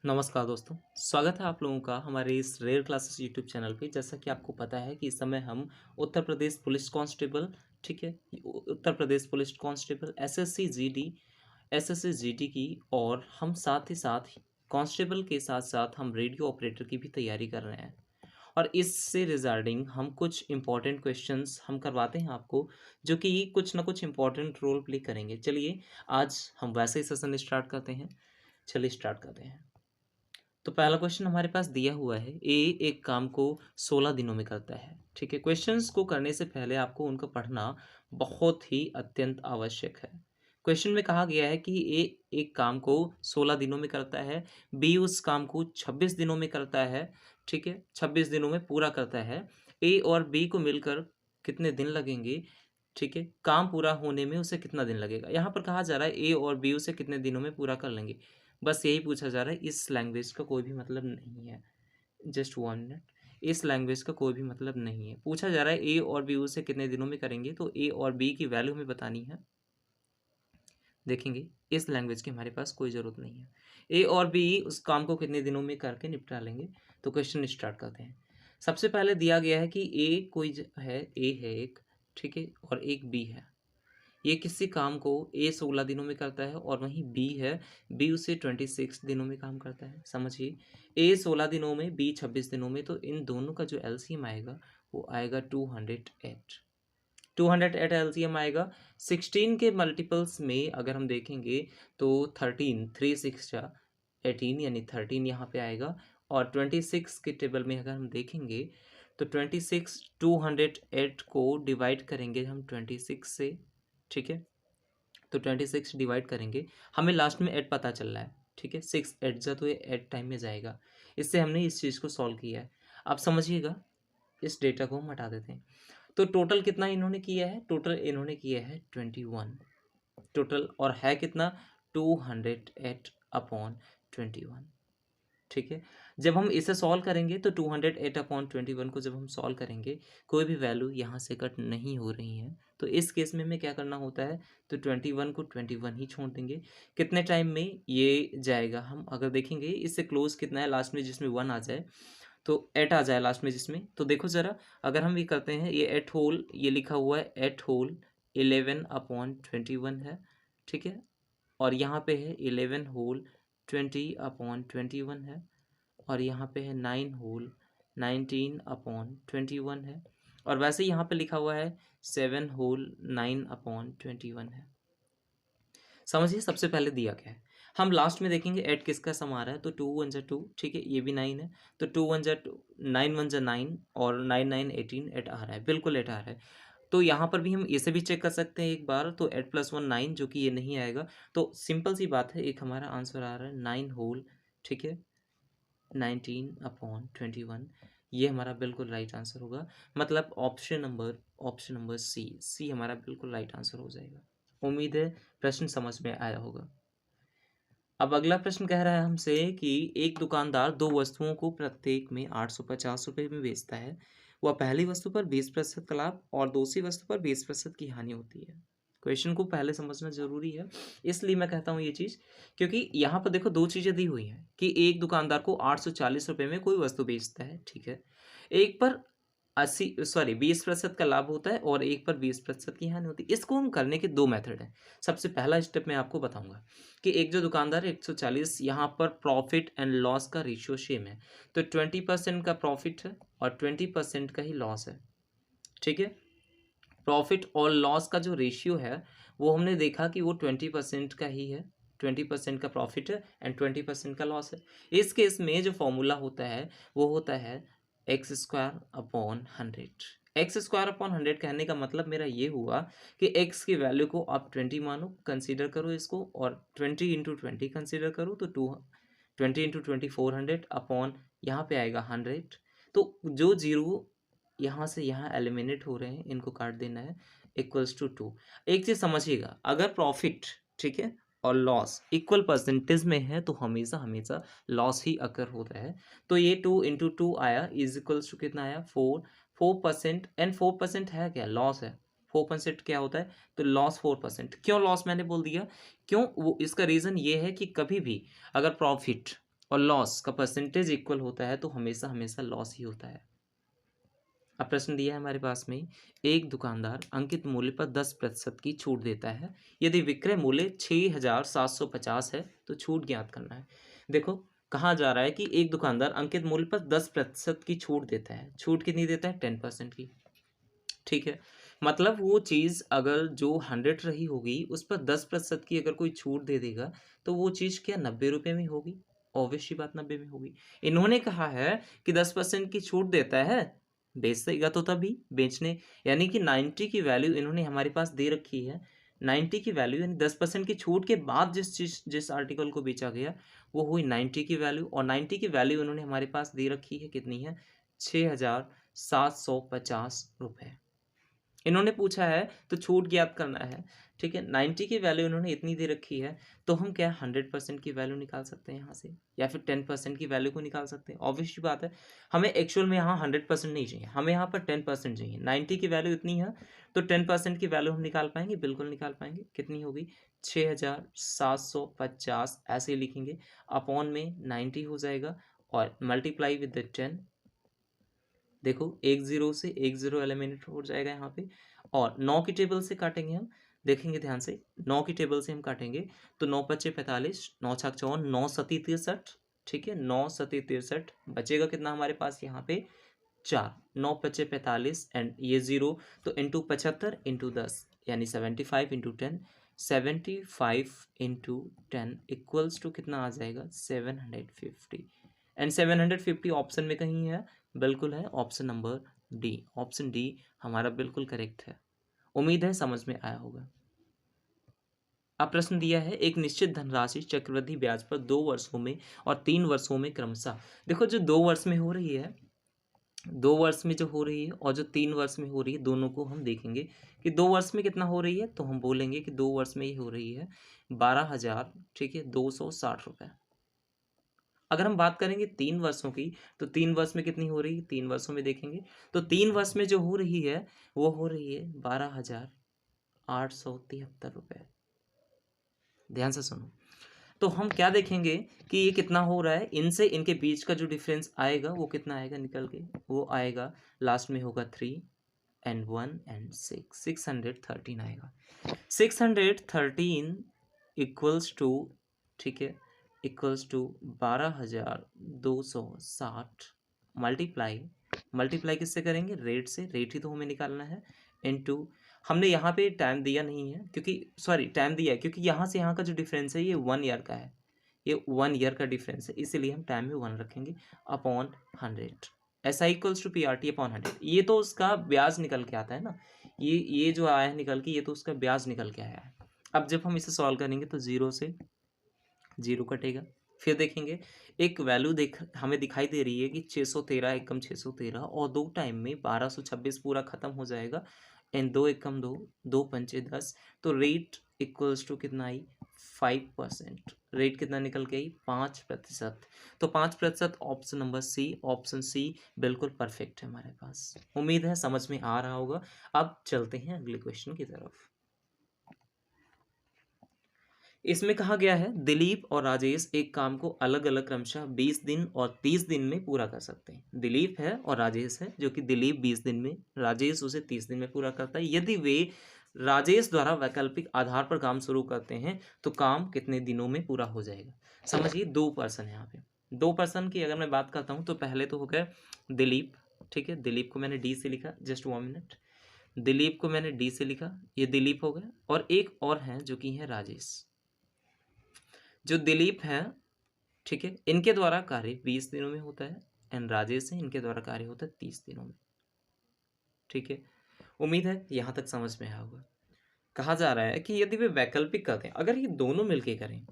नमस्कार दोस्तों, स्वागत है आप लोगों का हमारे इस रेयर क्लासेस यूट्यूब चैनल पे। जैसा कि आपको पता है कि इस समय हम उत्तर प्रदेश पुलिस कांस्टेबल, ठीक है, Uttar Pradesh police constable SSC GD की, और हम साथ ही साथ कांस्टेबल के साथ साथ हम रेडियो ऑपरेटर की भी तैयारी कर रहे हैं। और इससे रिगार्डिंग हम कुछ इंपॉर्टेंट क्वेश्चंस हम करवाते हैं आपको, जो कि कुछ ना कुछ इंपॉर्टेंट रोल प्ले करेंगे। चलिए आज हम वैसे ही सेशन स्टार्ट करते हैं। चलिए स्टार्ट करते हैं। तो पहला क्वेश्चन हमारे पास दिया हुआ है, ए एक काम को 16 दिनों में करता है। ठीक है, क्वेश्चंस को करने से पहले आपको उनको पढ़ना बहुत ही अत्यंत आवश्यक है। क्वेश्चन में कहा गया है कि ए एक काम को 16 दिनों में करता है, बी उस काम को 26 दिनों में करता है। ठीक है, 26 दिनों में पूरा करता है। ए और बी को मिलकर कितने दिन लगेंगे? ठीक है, काम पूरा होने में उसे कितना दिन लगेगा? यहाँ पर कहा जा रहा है ए और बी उसे कितने दिनों में पूरा कर लेंगे। बस यही पूछा जा रहा है। इस लैंग्वेज का कोई भी मतलब नहीं है। Just 1 minute. इस लैंग्वेज का कोई भी मतलब नहीं है। पूछा जा रहा है ए और बी उसे कितने दिनों में करेंगे, तो ए और बी की वैल्यू हमें बतानी है। देखेंगे, इस लैंग्वेज की हमारे पास कोई ज़रूरत नहीं है। ए और बी उस काम को कितने दिनों में करके निपटा लेंगे। तो क्वेश्चन स्टार्ट करते हैं। सबसे पहले दिया गया है कि ए कोई ए है एक, ठीक है, और एक बी है। ये किसी काम को ए 16 दिनों में करता है और वहीं बी है, बी उसे 26 दिनों में काम करता है। समझिए, ए 16 दिनों में, बी 26 दिनों में, तो इन दोनों का जो एलसीएम आएगा वो आएगा 208। 208 एलसीएम आएगा। 16 के मल्टीपल्स में अगर हम देखेंगे तो 13, 3 6 जा 18 यानी 13 यहाँ पे आएगा। और 26 के टेबल में अगर हम देखेंगे तो 26 208 को डिवाइड करेंगे हम 26 से। ठीक है, तो 26 डिवाइड करेंगे, हमें लास्ट में 8 पता चल रहा है। ठीक है, 6 8 जा तो ये 8 टाइम में जाएगा। इससे हमने इस चीज़ को सॉल्व किया है। अब समझिएगा, इस डेटा को हम हटा देते हैं। तो टोटल कितना इन्होंने किया है? टोटल इन्होंने किया है 21 टोटल, और है कितना? 208 अपॉन 21। ठीक है, जब हम इसे सॉल्व करेंगे तो 208 अपॉन 21 को जब हम सॉल्व करेंगे, कोई भी वैल्यू यहाँ से कट नहीं हो रही है। तो इस केस में हमें क्या करना होता है? तो 21 को 21 ही छोड़ देंगे। कितने टाइम में ये जाएगा? हम अगर देखेंगे इससे क्लोज कितना है लास्ट में, जिसमें 1 आ जाए, तो 8 आ जाए लास्ट में जिसमें। तो देखो ज़रा, अगर हम ये करते हैं, ये 8 होल, ये लिखा हुआ है 8 होल 11 अपॉन 21 है। ठीक है, और यहाँ पे है 11 होल 20 अपॉन 21 है। और यहाँ पे है 9 होल 19 अपॉन 21 है। और वैसे ही यहाँ पे लिखा हुआ है 7 होल 9 अपॉन 21 है। समझिए, सबसे पहले दिया क्या है, हम लास्ट में देखेंगे 8 किसका सम आ रहा है। तो 2 1 जा 2, ठीक है, ये भी 9 है। तो 2 1 जा 2, 9 1 जा 9, और 9 9 18, 8 आ रहा है, बिल्कुल 8 आ रहा है। तो यहाँ पर भी हम इसे भी चेक कर सकते हैं एक बार। तो 8 + 1 9, जो कि ये नहीं आएगा। तो सिंपल सी बात है, एक हमारा आंसर आ रहा है 9 होल, ठीक है, 19 अपॉन 21। ये हमारा बिल्कुल राइट आंसर होगा। मतलब ऑप्शन नंबर सी हमारा बिल्कुल राइट आंसर हो जाएगा। उम्मीद है प्रश्न समझ में आया होगा। अब अगला प्रश्न कह रहा है हमसे कि एक दुकानदार दो वस्तुओं को प्रत्येक में 850 रुपये में बेचता है। वह पहली वस्तु पर 20% का लाभ और दूसरी वस्तु पर 20% की हानि होती है। क्वेश्चन को पहले समझना जरूरी है, इसलिए मैं कहता हूँ ये चीज़, क्योंकि यहाँ पर देखो दो चीज़ें दी हुई हैं कि एक दुकानदार को 840 रुपये में कोई वस्तु बेचता है, ठीक है, एक पर 20% का लाभ होता है और एक पर 20% की हानि होती है। इसको हम करने के दो मेथड हैं। सबसे पहला स्टेप मैं आपको बताऊंगा कि एक जो दुकानदार है 140, यहाँ पर प्रॉफिट एंड लॉस का रेशियो सेम है, तो 20% का प्रॉफिट है और 20% का ही लॉस है। ठीक है, प्रॉफिट और लॉस का जो रेशियो है वो हमने देखा कि वो 20% का ही है। 20% का प्रॉफिट है एंड 20% का लॉस है। इस केस में जो फॉर्मूला होता है वो होता है x² अपॉन 100। x² अपॉन 100 कहने का मतलब मेरा ये हुआ कि x की वैल्यू को आप 20 मानो, कंसीडर करो इसको, और 20 × 20 कंसीडर करो, तो 20 × 20 400 अपॉन यहाँ पे आएगा 100। तो जो जीरो यहाँ से यहाँ एलिमिनेट हो रहे हैं, इनको काट देना है, इक्वल्स टू 2। एक चीज़ समझिएगा, अगर प्रॉफिट, ठीक है, और लॉस इक्वल परसेंटेज में है तो हमेशा हमेशा लॉस ही अकर होता है। तो ये 2 × 2 आया इज इक्वल्स टू कितना आया? 4%। एंड 4% है क्या? लॉस है। 4% क्या होता है? तो लॉस 4%। क्यों लॉस मैंने बोल दिया? क्यों? वो इसका रीज़न ये है कि कभी भी अगर प्रॉफिट और लॉस का परसेंटेज इक्वल होता है तो हमेशा हमेशा लॉस ही होता है। अब प्रश्न दिया है हमारे पास में, एक दुकानदार अंकित मूल्य पर 10% की छूट देता है। यदि विक्रय मूल्य 6,750 है तो छूट ज्ञात करना है। देखो, कहा जा रहा है कि एक दुकानदार अंकित मूल्य पर 10% की छूट देता है। छूट कितनी देता है? 10% की। ठीक है, मतलब वो चीज़ अगर जो 100 रही होगी उस पर 10% की अगर कोई छूट दे देगा तो वो चीज़ क्या 90 रुपये में होगी? ऑब्वियस सी बात 90 में होगी। इन्होंने कहा है कि 10% की छूट देता है, बेचेगा तो तभी बेचने, यानी कि 90 की वैल्यू इन्होंने हमारे पास दे रखी है। 90 की वैल्यू यानी 10% की छूट के बाद जिस आर्टिकल को बेचा गया वो हुई 90 की वैल्यू, और 90 की वैल्यू इन्होंने हमारे पास दे रखी है, कितनी है? 6,750 रुपये। इन्होंने पूछा है तो छूट ज्ञात करना है। ठीक है, 90 की वैल्यू इन्होंने इतनी दे रखी है तो हम क्या 100% की वैल्यू निकाल सकते हैं यहाँ से, या फिर 10% की वैल्यू को निकाल सकते हैं। ऑब्वियस सी बात है, हमें एक्चुअल में यहाँ 100% नहीं चाहिए, हमें यहाँ पर 10% चाहिए। 90 की वैल्यू इतनी है तो 10% की वैल्यू हम निकाल पाएंगे, बिल्कुल निकाल पाएंगे। कितनी होगी? 6,750 ऐसे ही लिखेंगे, अपॉन में 90 हो जाएगा और मल्टीप्लाई विद द 10। देखो, एक जीरो से एक जीरो एलिमिनेट हो जाएगा यहाँ पे, और 9 की टेबल से काटेंगे हम। देखेंगे ध्यान से, 9 की टेबल से हम काटेंगे तो 9×5 = 45, 9×6 = 54, 9×7 = 63। ठीक है, 9×7 = 63, बचेगा कितना हमारे पास यहाँ पे? 4। 9×5 = 45 एंड ये जीरो, तो इंटू 75 इंटू 10 यानी 75 इंटू 10, 75 इंटू 10 इक्वल्स टू कितना आ जाएगा? 750। एंड 750 ऑप्शन में कहीं है? बिल्कुल है, option number D. Option D हमारा बिल्कुल करेक्ट है। उम्मीद है समझ में आया होगा। अब प्रश्न दिया है, एक निश्चित धनराशि चक्रवृद्धि ब्याज पर 2 वर्षों में और 3 वर्षों में क्रमशः। देखो, जो 2 वर्ष में हो रही है, 2 वर्ष में जो हो रही है और जो 3 वर्ष में हो रही है, दोनों को हम देखेंगे कि 2 वर्ष में कितना हो रही है, तो हम बोलेंगे कि 2 वर्ष में ये हो रही है 12,000, ठीक है, 260 रुपये। अगर हम बात करेंगे 3 वर्षों की तो 3 वर्ष में कितनी हो रही है? 3 वर्षों में देखेंगे तो 3 वर्ष में जो हो रही है वो हो रही है 12,873 रुपये। ध्यान से सुनो, तो हम क्या देखेंगे कि ये कितना हो रहा है, इनसे इनके बीच का जो डिफरेंस आएगा वो कितना आएगा निकल के? वो आएगा लास्ट में होगा 3 एंड 1 एंड 6, 613 आएगा। 613 इक्वल्स टू, ठीक है, इक्वल्स टू 12,260 मल्टीप्लाई, मल्टीप्लाई किससे करेंगे? रेट से, रेट ही तो हमें निकालना है, इनटू, हमने यहाँ पे टाइम दिया नहीं है क्योंकि, सॉरी, टाइम दिया है क्योंकि यहाँ से यहाँ का जो डिफरेंस है ये 1 ईयर का है, ये 1 ईयर का डिफरेंस है, इसीलिए हम टाइम में 1 रखेंगे, अपॉन 100। ऐसा इक्वल्स टू PRT अपॉन 100। ये तो उसका ब्याज निकल के आता है ना, ये जो आया है निकल के, ये तो उसका ब्याज निकल के आया है। अब जब हम इसे सॉल्व करेंगे तो 0 से 0 कटेगा। फिर देखेंगे एक वैल्यू हमें दिखाई दे रही है कि 613 एकम 613, और 2 टाइम में 1226 पूरा खत्म हो जाएगा, एंड 2 एकम 2, 2 पंचे 10, तो रेट इक्वल्स टू कितना आई? 5%। रेट कितना निकल के आई? 5%। तो 5%, option number C, option C बिल्कुल परफेक्ट है हमारे पास। उम्मीद है समझ में आ रहा होगा। अब चलते हैं अगले क्वेश्चन की तरफ। इसमें कहा गया है, दिलीप और राजेश एक काम को अलग अलग क्रमशः 20 दिन और 30 दिन में पूरा कर सकते हैं। दिलीप है और राजेश है, जो कि दिलीप 20 दिन में, राजेश उसे 30 दिन में पूरा करता है। यदि वे राजेश द्वारा वैकल्पिक आधार पर काम शुरू करते हैं तो काम कितने दिनों में पूरा हो जाएगा? समझिए, 2 पर्सन है यहाँ पे। 2 पर्सन की अगर मैं बात करता हूँ तो पहले तो हो गया दिलीप, ठीक है, दिलीप को मैंने डी से लिखा, जस्ट 1 मिनट, दिलीप को मैंने डी से लिखा, ये दिलीप हो गया, और एक और है जो कि है राजेश। जो दिलीप हैं, ठीक है, इनके द्वारा कार्य 20 दिनों में होता है, एंड राजेश है, इनके द्वारा कार्य होता है 30 दिनों में। ठीक है, उम्मीद है यहाँ तक समझ में आया होगा। कहा जा रहा है कि यदि वे वैकल्पिक करते हैं, अगर ये दोनों मिलके करें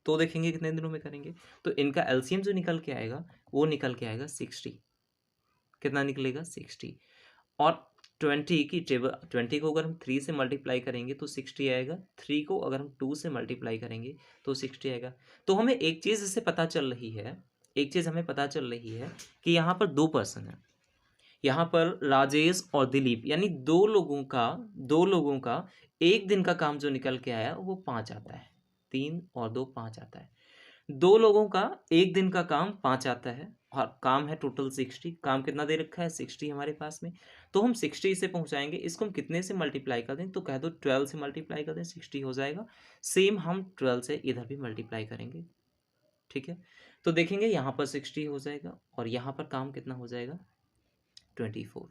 तो देखेंगे कितने दिनों में करेंगे, तो इनका एलसीएम जो निकल के आएगा वो निकल के आएगा 60। कितना निकलेगा? 60। और 20 की टेबल, 20 को अगर हम 3 से मल्टीप्लाई करेंगे तो 60 आएगा, 3 को अगर हम 2 से मल्टीप्लाई करेंगे तो 60 आएगा। तो हमें एक चीज़ इससे पता चल रही है, एक चीज़ हमें पता चल रही है कि यहाँ पर 2 पर्सन हैं, यहाँ पर राजेश और दिलीप, यानी 2 लोगों का एक दिन का काम जो निकल के आया वो 5 आता है, 3 और 2 5 आता है। दो लोगों का एक दिन का काम 5 आता है और काम है टोटल 60। काम कितना दे रखा है? 60 हमारे पास में। तो हम 60 से पहुंचाएंगे, इसको हम कितने से मल्टीप्लाई कर दें? तो कह दो 12 से मल्टीप्लाई कर दें, 60 हो जाएगा। सेम हम 12 से इधर भी मल्टीप्लाई करेंगे, ठीक है। तो देखेंगे यहाँ पर 60 हो जाएगा और यहाँ पर काम कितना हो जाएगा? 24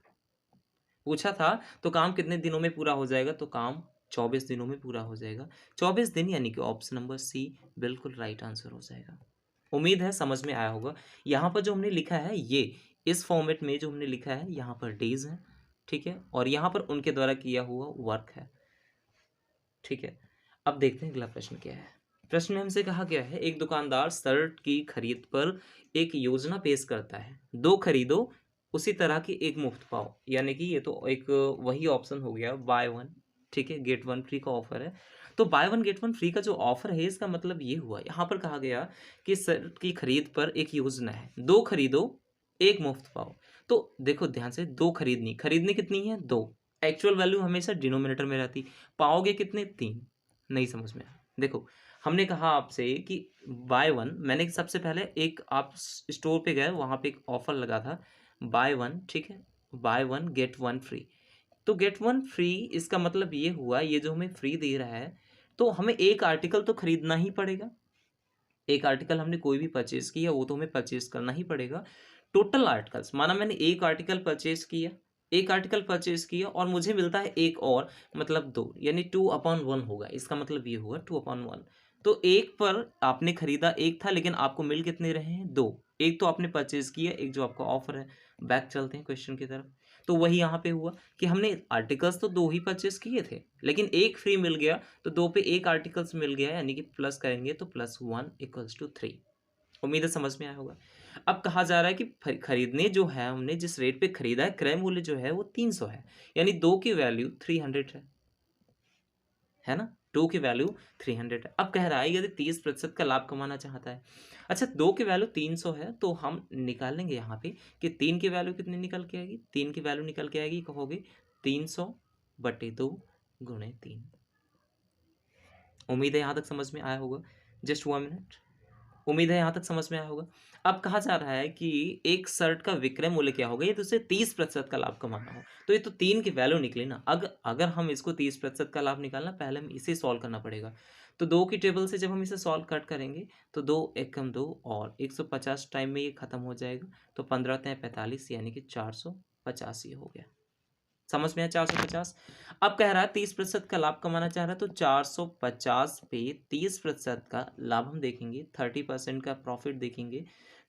पूछा था। तो काम कितने दिनों में पूरा हो जाएगा? तो काम 24 दिनों में पूरा हो जाएगा। 24 दिन, यानी कि ऑप्शन नंबर सी बिल्कुल राइट आंसर हो जाएगा। उम्मीद है समझ में आया होगा। यहाँ पर जो हमने लिखा है, ये इस फॉर्मेट में जो हमने लिखा है, यहाँ पर डेज है, ठीक है, और यहाँ पर उनके द्वारा किया हुआ वर्क है, ठीक है। अब देखते हैं अगला प्रश्न क्या है। प्रश्न में हमसे कहा गया है, एक दुकानदार शर्ट की खरीद पर एक योजना पेश करता है, दो खरीदो उसी तरह की एक मुफ्त पाओ। यानी कि ये तो एक वही ऑप्शन हो गया, बाय वन, ठीक है, गेट वन फ्री का ऑफर है। तो by one get one free का जो ऑफर है, इसका मतलब ये हुआ, यहाँ पर कहा गया कि शर्ट की खरीद पर एक योजना है, दो खरीदो एक मुफ्त पाओ। तो देखो ध्यान से, दो खरीदनी, खरीदनी कितनी है? दो। एक्चुअल वैल्यू हमेशा डिनोमिनेटर में रहती, पाओगे कितने? 3। नहीं समझ में आया। देखो हमने कहा आपसे कि बाय वन, मैंने सबसे पहले एक, आप स्टोर पे गए, वहाँ पे एक ऑफर लगा था बाय वन, ठीक है, by one get one free. तो गेट वन फ्री, इसका मतलब ये हुआ, ये जो हमें फ्री दे रहा है, तो हमें एक आर्टिकल तो खरीदना ही पड़ेगा। एक आर्टिकल हमने कोई भी परचेज किया, वो तो हमें परचेज करना ही पड़ेगा। टोटल आर्टिकल्स, माना मैंने एक आर्टिकल परचेज किया, एक आर्टिकल परचेज किया और मुझे मिलता है एक और, मतलब दो, यानी 2/1 होगा। इसका मतलब ये हुआ 2/1। तो एक पर आपने खरीदा एक था, लेकिन आपको मिल कितने रहे हैं? दो। एक तो आपने परचेज किया, एक जो आपका ऑफर है। बैक चलते हैं क्वेश्चन की तरफ। तो वही यहाँ पे हुआ कि हमने आर्टिकल्स तो दो ही परचेज किए थे, लेकिन एक फ्री मिल गया, तो दो पे एक आर्टिकल्स मिल गया, यानी कि प्लस करेंगे तो +1 = 3। उम्मीद है समझ में आया होगा। अब कहा जा रहा है कि खरीदने जो है, हमने जिस रेट पे खरीदा है, क्रय मूल्य जो है वो 300 है, यानी दो की वैल्यू 300 है ना। दो की वैल्यू 300 है। अब कह रहा है यदि 30% का लाभ कमाना चाहता है। अच्छा, दो की वैल्यू 300 है, तो हम निकालेंगे यहाँ पे कि तीन की वैल्यू कितनी निकल के आएगी? तीन की वैल्यू निकल के आएगी, कहोगे 300/2 × 3। उम्मीद है यहाँ तक समझ में आया होगा। Just 1 minute. उम्मीद है यहाँ तक समझ में आया होगा। अब कहा जा रहा है कि एक शर्ट का विक्रय मूल्य क्या होगा, ये तो उसे 30% का लाभ कमाना हो, तो ये तो 3 की वैल्यू निकली ना। अगर हम इसको 30% का लाभ निकालना, पहले हम इसे सॉल्व करना पड़ेगा। तो दो की टेबल से जब हम इसे सॉल्व कट करेंगे, तो 2 एकम 2 और 150 टाइम में ये खत्म हो जाएगा। तो 15 × 45, यानी कि 450 ये हो गया। समझ में है? 450। अब कह रहा है 30% का लाभ कमाना चाह रहा है, तो 450 पे 30% का लाभ हम देखेंगे, 30% का प्रॉफिट देखेंगे।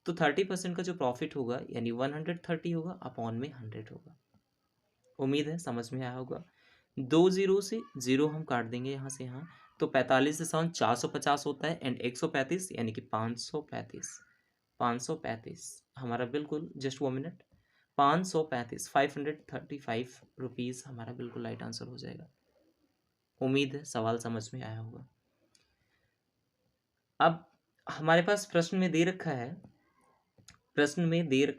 तो 30% का जो प्रॉफिट होगा, यानी 130 होगा, अपॉन में 100 होगा। उम्मीद है समझ में आया होगा। दो जीरो से जीरो हम काट देंगे यहाँ से यहाँ, तो 45 से 7 450 होता है, एंड 135, यानी कि 535। 535 हमारा बिल्कुल, जस्ट 1 मिनट, 535 535 रुपीज़ हमारा बिल्कुल राइट आंसर हो जाएगा। उम्मीद है सवाल समझ में आया होगा। अब हमारे पास प्रश्न में दे रखा है,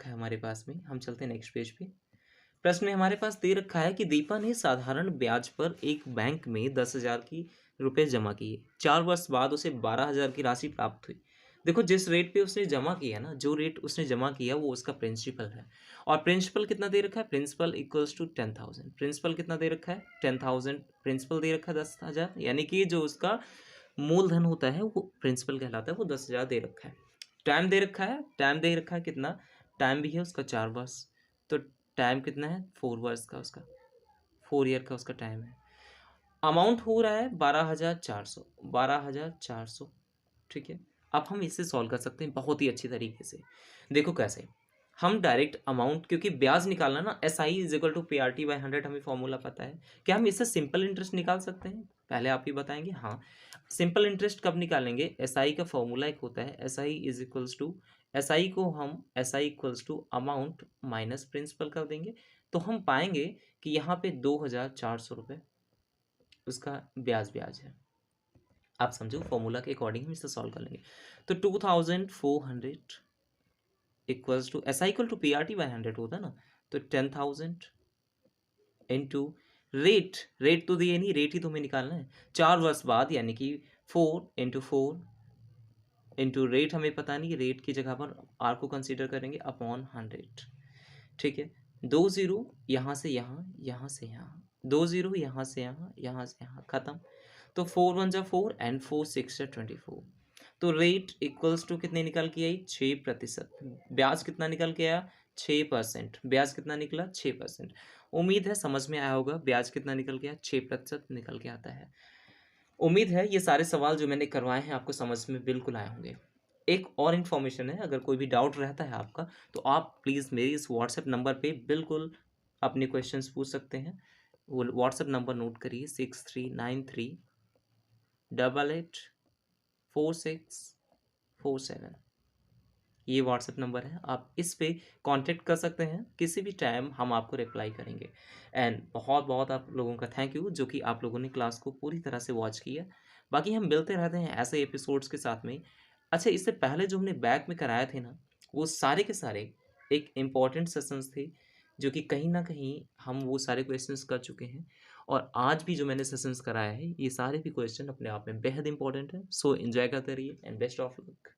हमारे पास में, हम चलते हैं नेक्स्ट पेज पे। प्रश्न में हमारे पास दे रखा है कि दीपा ने साधारण ब्याज पर एक बैंक में 10,000 की रुपए जमा किए। 4 वर्ष बाद उसे 12,000 की राशि प्राप्त हुई। देखो जिस रेट पे उसने जमा किया ना, जो रेट उसने जमा किया वो उसका प्रिंसिपल है। और प्रिंसिपल कितना दे रखा है? Principal equals to 10,000। प्रिंसिपल कितना दे रखा है? 10,000 प्रिंसिपल दे रखा है, 10,000, यानी कि जो उसका मूलधन होता है वो प्रिंसिपल कहलाता है, वो 10,000 दे रखा है। टाइम दे रखा है, टाइम दे रखा है कितना? टाइम भी है उसका 4 वर्ष। तो टाइम कितना है? 4 वर्ष का, उसका 4 ईयर का उसका टाइम है। अमाउंट हो रहा है 12,400, 12,400, ठीक है। अब हम इसे सॉल्व कर सकते हैं बहुत ही अच्छी तरीके से। देखो कैसे, हम डायरेक्ट अमाउंट, क्योंकि ब्याज निकालना ना, SI = PRT/100 हमें फॉर्मूला पता है। क्या हम इससे सिंपल इंटरेस्ट निकाल सकते हैं? पहले आप ही बताएंगे। हाँ, सिंपल इंटरेस्ट कब निकालेंगे? SI का फॉर्मूला एक होता है, SI को हम अमाउंट माइनस प्रिंसिपल कर देंगे, तो हम पाएंगे कि यहाँ पे 2,400 रुपये उसका ब्याज है। आप समझो, फॉर्मूला के अकॉर्डिंग हम इसे सॉल्व कर लेंगे। तो 2,400 इक्वल्स टू SI = PRT/100 होता है ना, तो 10,000 इंटू रेट तो दिए नहीं, रेट ही तुम्हें निकालना है। 4 वर्ष बाद, यानी कि 4 × 4 इंटू रेट हमें पता नहीं, रेट की जगह पर आर को कंसीडर करेंगे अपॉन 100, ठीक है। 2 ज़ीरो यहाँ से यहाँ, यहाँ से यहाँ, 2 ज़ीरो यहाँ से यहाँ, यहाँ से यहाँ, खत्म। तो 4 1 जा 4 एंड 4 6 जा 24। तो रेट इक्वल्स टू कितने निकल के आई? 6%। ब्याज कितना निकल के आया? 6%। ब्याज कितना निकला? 6%। उम्मीद है समझ में आया होगा ब्याज कितना निकल गया? 6% निकल के आता है। उम्मीद है ये सारे सवाल जो मैंने करवाए हैं आपको समझ में बिल्कुल आए होंगे। एक और इन्फॉर्मेशन है, अगर कोई भी डाउट रहता है आपका तो आप प्लीज़ मेरी इस व्हाट्सएप नंबर पे बिल्कुल अपने क्वेश्चंस पूछ सकते हैं। वो व्हाट्सएप नंबर नोट करिए 6393884647। ये व्हाट्सएप नंबर है, आप इस पे कांटेक्ट कर सकते हैं, किसी भी टाइम हम आपको रिप्लाई करेंगे। एंड बहुत बहुत आप लोगों का थैंक यू जो कि आप लोगों ने क्लास को पूरी तरह से वॉच किया। बाकी हम मिलते रहते हैं ऐसे एपिसोड्स के साथ में। अच्छा, इससे पहले जो हमने बैक में कराए थे ना, वो सारे के सारे एक इम्पॉर्टेंट सेशंस थे, जो कि कहीं ना कहीं हम वो सारे क्वेश्चंस कर चुके हैं। और आज भी जो मैंने सेशंस कराया है, ये सारे भी क्वेश्चन अपने आप में बेहद इंपॉर्टेंट है। सो एंजॉय करते रहिए एंड बेस्ट ऑफ लक।